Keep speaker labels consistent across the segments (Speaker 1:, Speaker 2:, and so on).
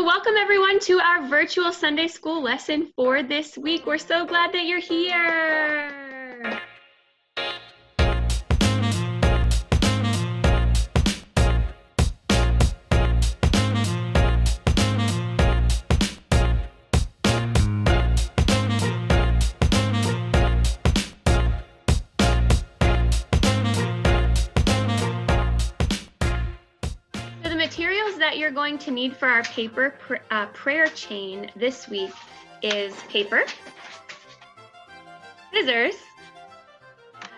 Speaker 1: So welcome everyone to our virtual Sunday school lesson for this week. We're so glad that you're here. That you're going to need for our paper prayer chain this week is paper, scissors,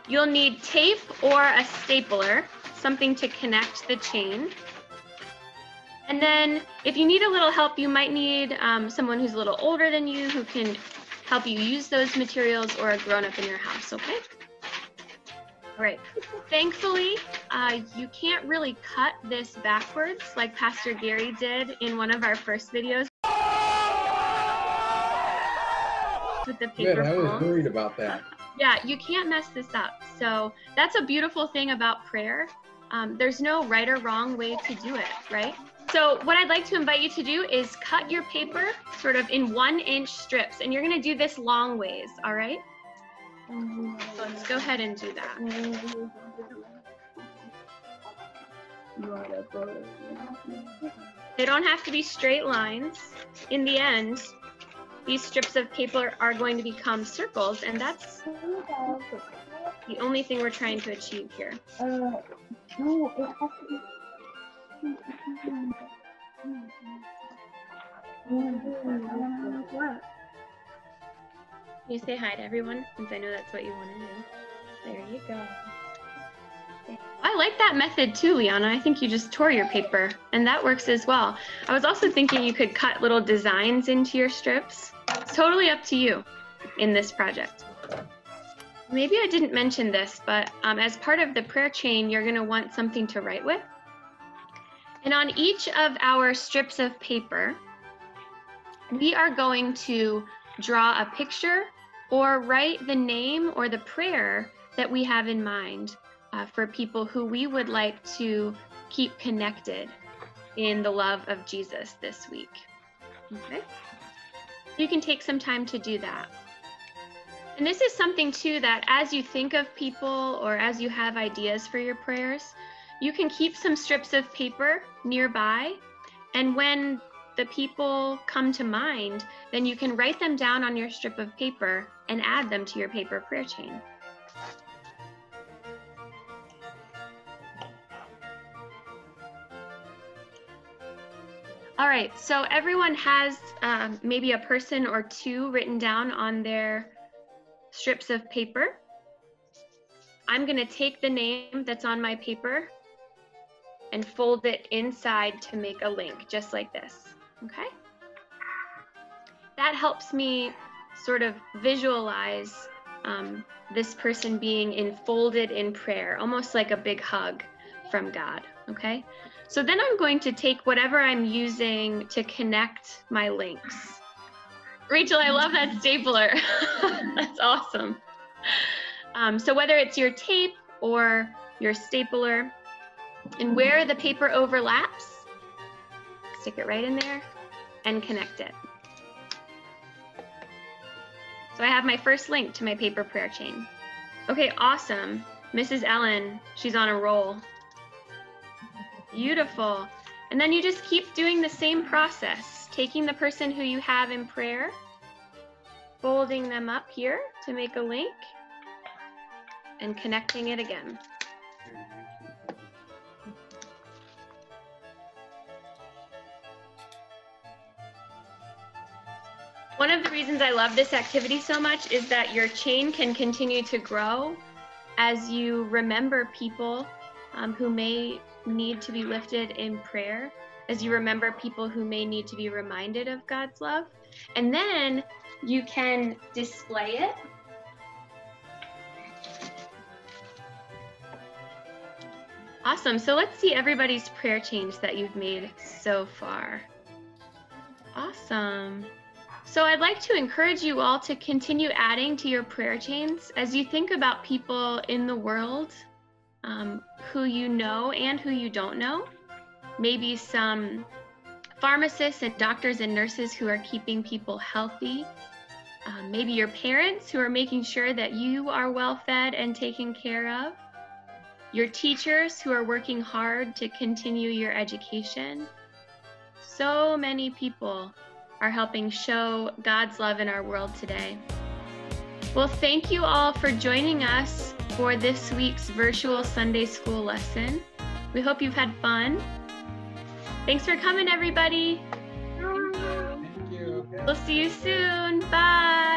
Speaker 1: you'll need tape or a stapler, something to connect the chain, and then if you need a little help, you might need someone who's a little older than you who can help you use those materials, or a grown-up in your house, okay? All right, thankfully, you can't really cut this backwards like Pastor Gary did in one of our first videos with the paper
Speaker 2: Good, I was worried about that.
Speaker 1: Yeah, you can't mess this up. So that's a beautiful thing about prayer. There's no right or wrong way to do it, right? So what I'd like to invite you to do is cut your paper sort of in 1-inch strips, and you're gonna do this long ways, all right? So let's go ahead and do that. They don't have to be straight lines. In the end, these strips of paper are going to become circles, and that's the only thing we're trying to achieve here.
Speaker 3: No, it has to be. What?
Speaker 1: Can you say hi to everyone, since I know that's what you want to do? There you go. I like that method too, Liana. I think you just tore your paper, and that works as well. I was also thinking you could cut little designs into your strips. It's totally up to you in this project. Maybe I didn't mention this, but as part of the prayer chain, you're going to want something to write with. And on each of our strips of paper, we are going to draw a picture or write the name or the prayer that we have in mind for people who we would like to keep connected in the love of Jesus this week. Okay? You can take some time to do that. And this is something too that as you think of people or as you have ideas for your prayers, you can keep some strips of paper nearby, and when the people come to mind, then you can write them down on your strip of paper and add them to your paper prayer chain. All right, so everyone has maybe a person or two written down on their strips of paper. I'm gonna take the name that's on my paper and fold it inside to make a link, just like this. Okay? That helps me sort of visualize this person being enfolded in prayer, almost like a big hug from God, okay? So then I'm going to take whatever I'm using to connect my links. Rachel, I love that stapler. That's awesome. So whether it's your tape or your stapler, and where the paper overlaps, stick it right in there and connect it. So I have my first link to my paper prayer chain. Okay, awesome. Mrs. Ellen, she's on a roll. Beautiful. And then you just keep doing the same process, taking the person who you have in prayer, folding them up here to make a link, and connecting it again. One of the reasons I love this activity so much is that your chain can continue to grow as you remember people who may need to be lifted in prayer, as you remember people who may need to be reminded of God's love. And then you can display it. Awesome. So let's see everybody's prayer chains that you've made so far. Awesome. So I'd like to encourage you all to continue adding to your prayer chains as you think about people in the world who you know and who you don't know. Maybe some pharmacists and doctors and nurses who are keeping people healthy. Maybe your parents who are making sure that you are well fed and taken care of. Your teachers who are working hard to continue your education. So many people are helping show God's love in our world today. Well, thank you all for joining us for this week's virtual Sunday school lesson. We hope you've had fun. Thanks for coming, everybody.
Speaker 2: Thank you.
Speaker 1: We'll see you soon. Bye.